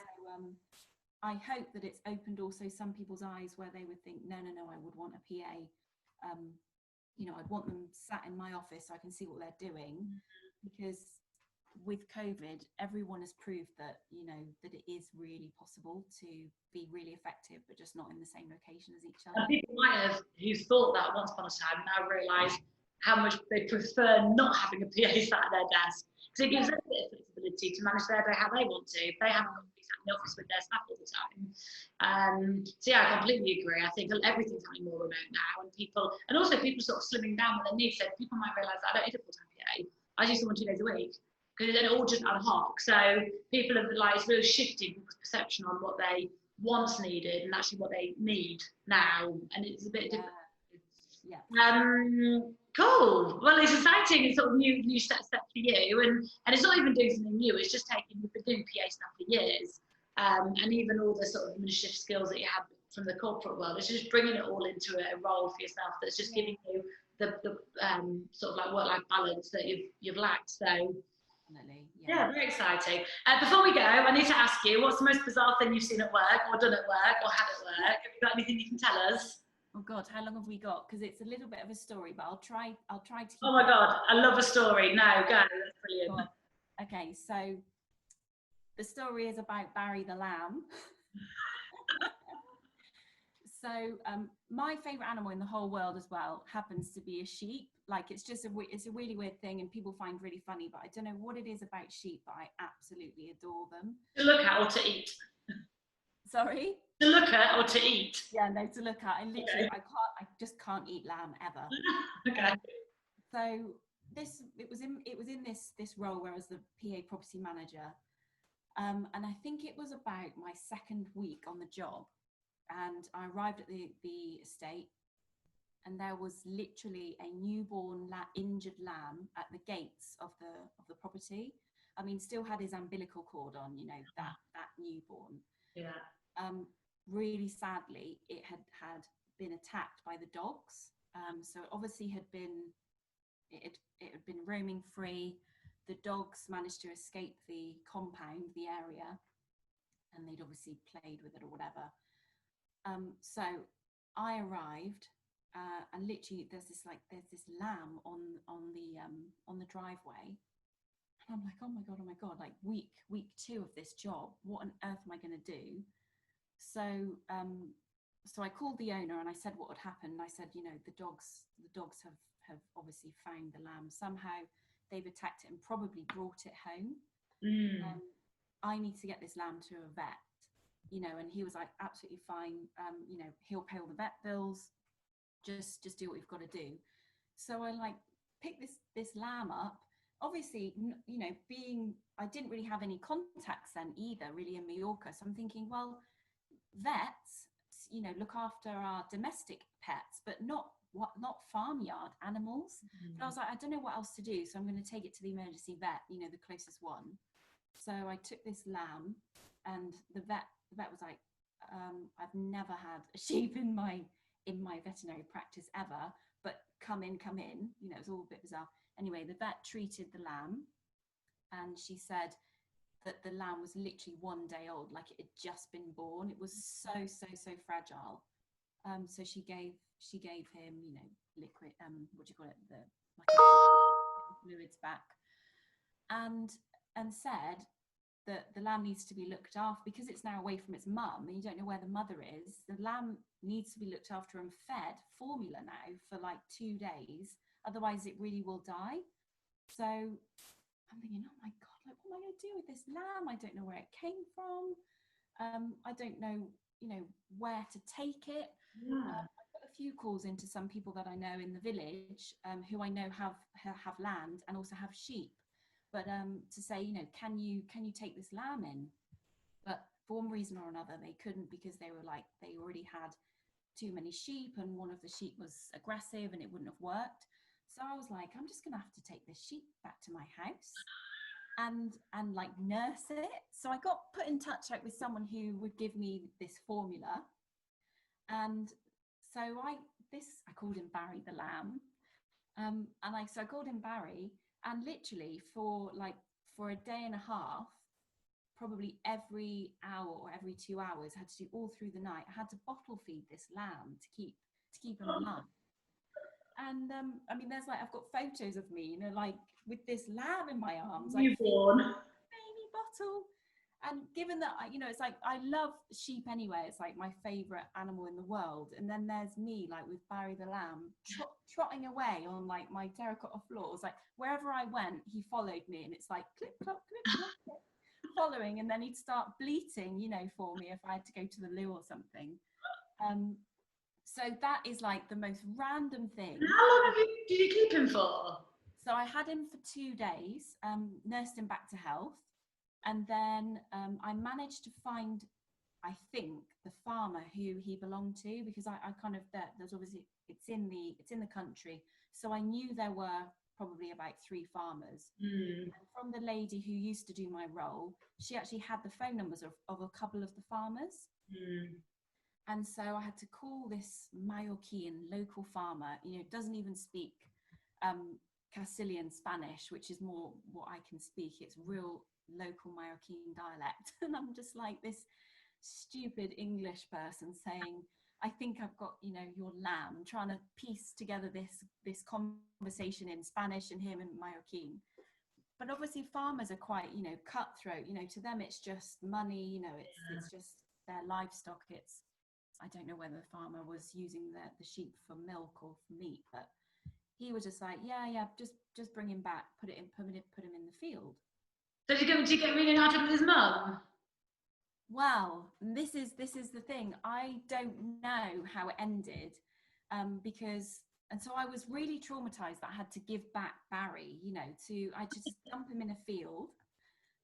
I hope that it's opened also some people's eyes, where they would think, no, I would want a PA. I'd want them sat in my office so I can see what they're doing, because with COVID, everyone has proved that, that it is really possible to be really effective, but just not in the same location as each other. And people might have, who thought that once upon a time, now realise how much they prefer not having a PA sat at their desk, because it gives them a bit of flexibility to manage their day how they want to. If they haven't got to be sat in the office with their staff all the time. So yeah, I completely agree. I think everything's happening more remote now, and also people sort of slimming down what they need. So people might realise that I don't need a full-time PA. I just need someone 2 days a week, because it's all just ad hoc. So people have it's really shifted people's perception on what they once needed and actually what they need now, and it's a bit different. Cool. Well, it's exciting. It's sort of new step for you, and it's not even doing something new. It's just you've been doing PA stuff for years, and even all the sort of administrative skills that you have from the corporate world. It's just bringing it all into a role for yourself that's just giving you the sort of like work-life balance that you've lacked. So. Yeah, very exciting. Before we go, I need to ask you, what's the most bizarre thing you've seen at work, or done at work, or had at work? Have you got anything you can tell us? Oh God, how long have we got? Because it's a little bit of a story, but I'll try to keep. Oh my God, I love a story. No, go, that's brilliant. Okay, so the story is about Barry the lamb. So my favorite animal in the whole world as well happens to be a sheep. Like it's a really weird thing, and people find really funny, but I don't know what it is about sheep, but I absolutely adore them. To look at or to eat? Sorry? To look at or to eat? Yeah, no, to look at. I literally, I just can't eat lamb ever. Okay. So it was in this role where I was the PA property manager, and I think it was about my second week on the job, and I arrived at the estate, and there was literally a newborn injured lamb at the gates of the property. I mean, still had his umbilical cord on, that newborn. Yeah. Really sadly, it had been attacked by the dogs. So it obviously had been roaming free. The dogs managed to escape the compound, the area, and they'd obviously played with it or whatever. So I arrived, and literally there's this lamb on the driveway, and I'm like, oh my god, like week 2 of this job, what on earth am I going to do? So I called the owner and I said what had happened. I said, the dogs have obviously found the lamb. Somehow they've attacked it and probably brought it home. I need to get this lamb to a vet, and he was like, absolutely fine. He'll pay all the vet bills. Just do what you've got to do. So I picked this lamb up, obviously, I didn't really have any contacts then either, really, in Mallorca. So I'm thinking, well, vets, look after our domestic pets, but not farmyard animals. But I was like, I don't know what else to do, so I'm going to take it to the emergency vet, the closest one. So I took this lamb, and the vet was like, I've never had a sheep in my veterinary practice ever, but come in, it was all a bit bizarre. Anyway, the vet treated the lamb, and she said that the lamb was literally 1 day old, like it had just been born. It was so fragile. So she gave him, liquid, what do you call it, the fluids back, and said that the lamb needs to be looked after because it's now away from its mum and you don't know where the mother is. The lamb needs to be looked after and fed formula now for like 2 days, otherwise it really will die. So I'm thinking, oh my God, like, what am I going to do with this lamb? I don't know where it came from. I don't know, where to take it. I put a few calls into some people that I know in the village, who I know have land and also have sheep. But to say, can you take this lamb in? But for one reason or another, they couldn't, because they were like, they already had too many sheep and one of the sheep was aggressive and it wouldn't have worked. So I was like, I'm just going to have to take this sheep back to my house and like nurse it. So I got put in touch like with someone who would give me this formula. And so I called him Barry the lamb. So I called him Barry, and literally for a day and a half, probably every hour or every 2 hours, I had to do all through the night. I had to bottle feed this lamb to keep him alive. And I mean, there's like, I've got photos of me, like with this lamb in my arms, like newborn baby bottle. And given that, it's like, I love sheep anyway. It's like my favorite animal in the world. And then there's me, like with Barry the lamb, trotting away on like my terracotta floors. Like wherever I went, he followed me, and it's like clip clop, clip clop, clip, following. And then he'd start bleating, for me if I had to go to the loo or something. So that is like the most random thing. How long did you keep him for? So I had him for 2 days, nursed him back to health. And then I managed to find, I think, the farmer who he belonged to, because I kind of, there's obviously, it's in the country. So I knew there were probably about 3 farmers. And from the lady who used to do my role, she actually had the phone numbers of a couple of the farmers. And so I had to call this Mallorquin local farmer, doesn't even speak Castilian Spanish, which is more what I can speak. It's real local Mallorquin dialect. And I'm just like this stupid English person saying, I think I've got, your lamb, trying to piece together this conversation in Spanish and him in Mallorquin. But obviously farmers are quite, cutthroat, to them it's just money, it's just their livestock. I don't know whether the farmer was using the sheep for milk or for meat, but he was just like, yeah, just bring him back, put him in the field. So did you get reunited with his mum? Well, this is the thing. I don't know how it ended, and so I was really traumatized that I had to give back Barry, I just dump him in a field,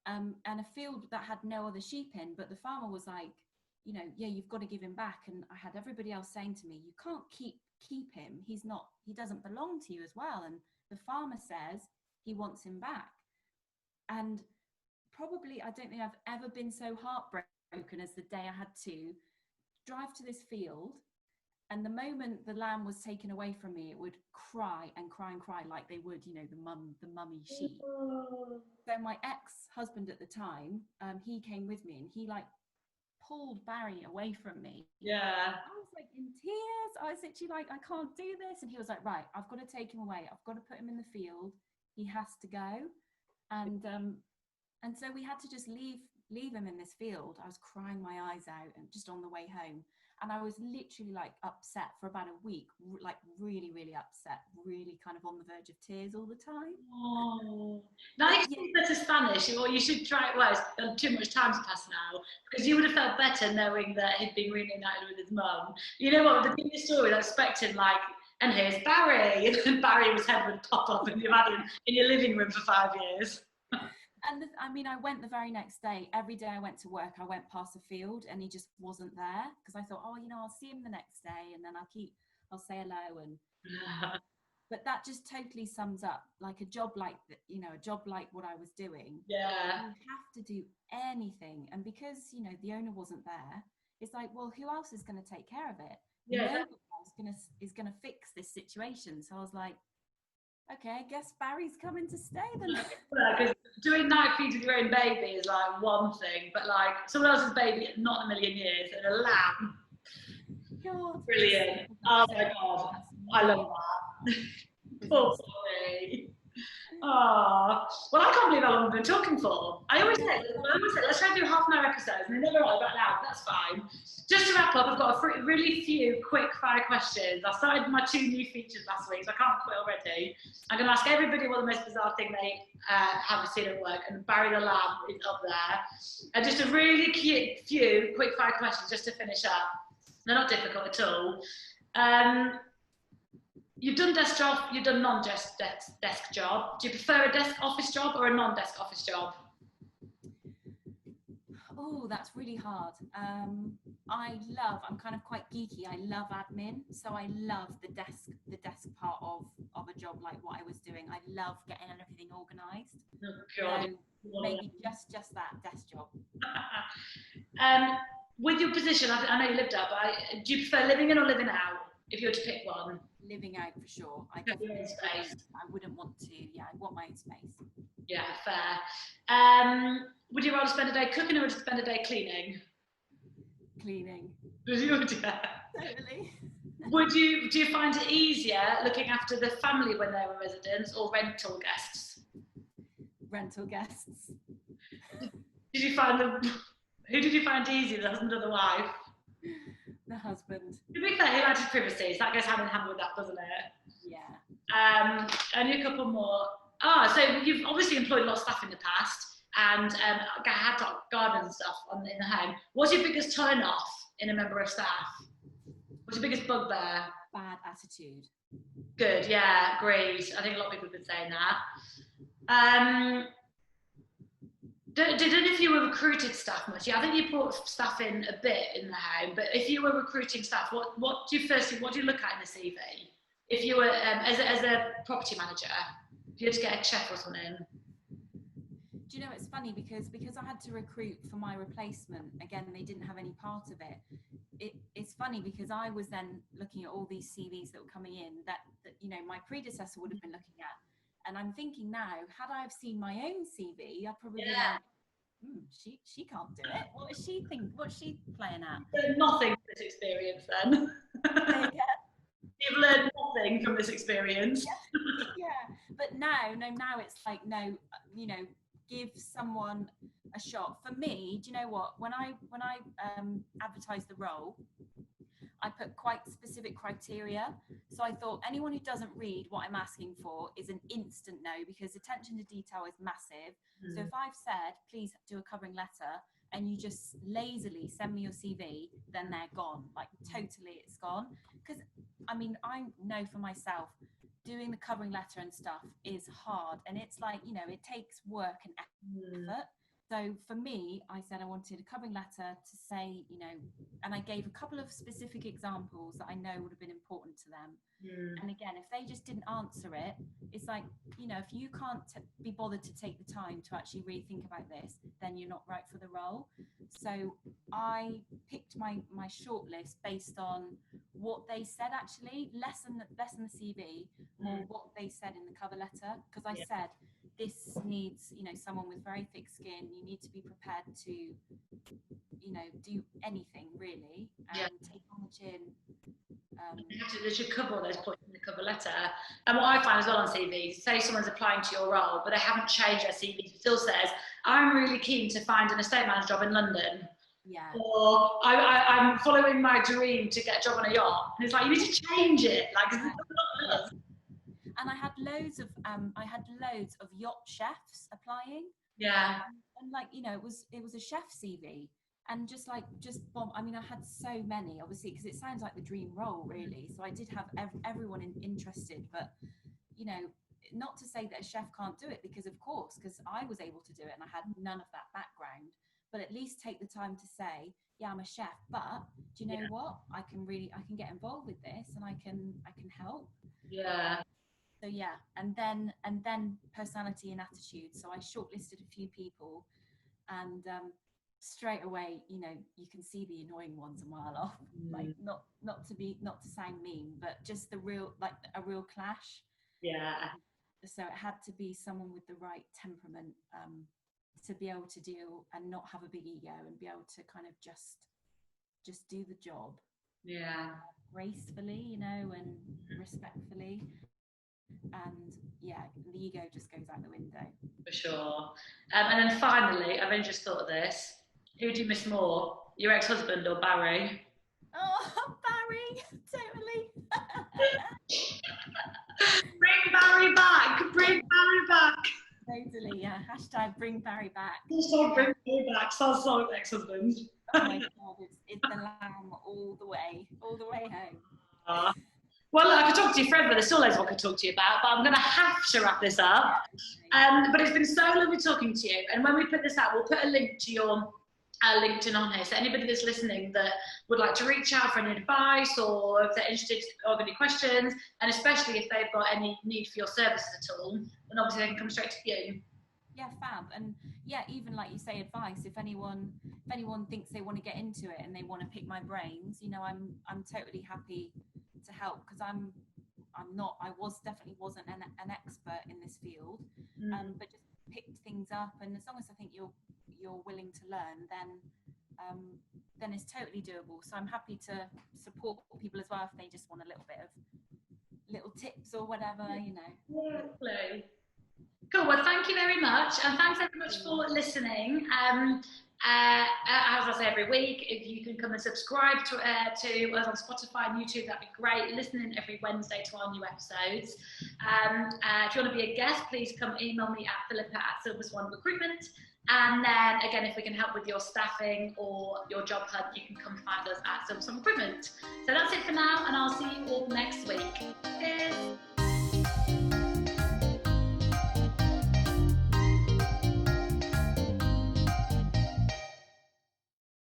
and a field that had no other sheep in, but the farmer was like, yeah, you've got to give him back. And I had everybody else saying to me, you can't keep him. He doesn't belong to you as well. And the farmer says he wants him back. And probably, I don't think I've ever been so heartbroken as the day I had to drive to this field. And the moment the lamb was taken away from me, it would cry and cry and cry like they would, the mummy sheep. So my ex-husband at the time, he came with me, and he pulled Barry away from me. Yeah. I was like in tears. I was literally like, I can't do this. And he was like, right, I've got to take him away. I've got to put him in the field. He has to go. And so we had to just leave him in this field. I was crying my eyes out and just on the way home. And I was literally upset for about a week, really, really upset, really kind of on the verge of tears all the time. Oh. Now you speak better Spanish, or you should try it. Well, it's too much time's passed now, because you would have felt better knowing that he'd been reunited with his mum. You know what, the biggest story, I was expecting and here's Barry. And Barry's head would pop up and you've had him in your living room for 5 years. And I mean, I went the very next day. Every day I went to work, I went past a field and he just wasn't there, because I thought, oh, you know, I'll see him the next day and then I'll say hello. And but that just totally sums up like a job like you know, a job like what I was doing. Yeah. You have to do anything, and because, you know, the owner wasn't there, it's like, well, who else is going to take care of it? Yeah. Nobody else is going to fix this situation. So I was like, okay, I guess Barry's coming to stay then. Because doing night feeds with your own baby is like one thing, but like someone else's baby, not in a million years, and a lamb. God, Brilliant. Oh my God. I love that. Poor boy. Oh, well, I can't believe how long we've been talking for. I always say, let's try to do half an hour episodes, and they never are about an hour, but that's fine. Just to wrap up, I've got a really few quick fire questions. I started my 2 new features last week, so I can't quit already. I'm going to ask everybody what the most bizarre thing they have seen at work, and Barry the Lab is up there. And just a really few quick fire questions just to finish up. They're not difficult at all. You've done desk job, you've done non-desk desk job. Do you prefer a desk office job or a non-desk office job? Oh, that's really hard. I'm kind of quite geeky. I love admin. So I love the desk part of a job like what I was doing. I love getting everything organised. Oh, God. So maybe just that desk job. With your position, I know you lived up, but do you prefer living in or living out? If you were to pick one. Living out for sure. I wouldn't want to. Yeah, I want my own space. Yeah, fair. Would you rather spend a day cooking or would you spend a day cleaning? Cleaning. Would you? Totally. Do you find it easier looking after the family when they're residents or rental guests? Rental guests. Who did you find easier, the husband or the wife? The husband. To be fair, he likes his privacy, so that goes hand in hand with that, doesn't it? Yeah. Only a couple more. So you've obviously employed a lot of staff in the past and had garden and stuff in the home. What's your biggest turn off in a member of staff? What's your biggest bugbear? Bad attitude. Good, yeah, agreed. I think a lot of people have been saying that. Did any of you were recruited staff much? Yeah, I think you brought staff in a bit in the home, but if you were recruiting staff, what do you look at in the CV? If you were as a property manager, if you had to get a chef or something. Do you know, it's funny because I had to recruit for my replacement. Again, they didn't have any part of it. It's funny because I was then looking at all these CVs that were coming in that you know my predecessor would have been looking at. And I'm thinking now, had I have seen my own CV, I probably she can't do it. What is she think? What's she playing at? Nothing from this experience, then. Yeah. You've learned nothing from this experience. Yeah. But now it's like you know, give someone a shot. For me, do you know what? When I advertised the role, I put quite specific criteria. So I thought anyone who doesn't read what I'm asking for is an instant no, because attention to detail is massive. So if I've said, please do a covering letter, and you just lazily send me your CV, then they're gone. Like totally it's gone. Because I mean, I know for myself, doing the covering letter and stuff is hard. And it's like, you know, it takes work and effort. So for me, I said I wanted a covering letter to say, you know, and I gave a couple of specific examples that I know would have been important to them. And again, if they just didn't answer it, it's like, you know, if you can't be bothered to take the time to actually really think about this, then you're not right for the role. So I picked my shortlist based on what they said, actually, less than the CV, more what they said in the cover letter. Because I said, this needs, you know, someone with very thick skin. You need to be prepared to, you know, do anything really and take on the chin. They should cover all those points in the cover letter. And what I find as well on CVs, say someone's applying to your role, but they haven't changed their CV, it still says, I'm really keen to find an estate manager job in London. Yeah. Or I'm following my dream to get a job on a yacht. And it's like, you need to change it. Like, it's not us. And I had loads of yacht chefs applying. Yeah. And like, you know, it was a chef CV. And just bomb. I mean, I had so many, obviously, because it sounds like the dream role, really. So I did have everyone interested, but you know, not to say that a chef can't do it, because of course, because I was able to do it and I had none of that background. But at least take the time to say, yeah, I'm a chef, but do you know what? I can get involved with this, and I can help. Yeah. So yeah, and then personality and attitude. So I shortlisted a few people, and straight away, you know, you can see the annoying ones a mile off. Like not to sound mean, but just a real clash. Yeah. So it had to be someone with the right temperament, to be able to deal and not have a big ego, and be able to kind of just do the job. Yeah. Gracefully, you know, and respectfully. And yeah, the ego just goes out the window. For sure. And then finally, I've only just thought of this. Who do you miss more, your ex-husband or Barry? Oh, Barry, totally. Bring Barry back! Bring Barry back! Totally, yeah. Hashtag bring Barry back. Hashtag bring Barry back. Sounds like ex-husband. Oh my God, it's the lamb all the way home. Well, look, I could talk to you forever. There's still loads I could talk to you about, but I'm going to have to wrap this up. But it's been so lovely talking to you. And when we put this out, we'll put a link to your LinkedIn on here. So anybody that's listening that would like to reach out for any advice, or if they're interested or have any questions, and especially if they've got any need for your services at all, then obviously they can come straight to you. Yeah, fab. And yeah, even like you say, advice, if anyone thinks they want to get into it and they want to pick my brains, you know, I'm totally happy to help, because I definitely wasn't an expert in this field, but just picked things up, and as long as I think you're willing to learn, then it's totally doable. So I'm happy to support people as well if they just want a little bit of little tips or whatever, you know. Yeah, cool. Well, thank you very much, and thanks very much for listening. As I say every week, if you can come and subscribe to us on Spotify and YouTube, that'd be great. Listening every Wednesday to our new episodes. If you want to be a guest, please come email me at Philippa@Silverswan Recruitment. And then again, if we can help with your staffing or your job hunt, you can come find us at Silverswan Recruitment. So that's it for now, and I'll see you all next week. Cheers.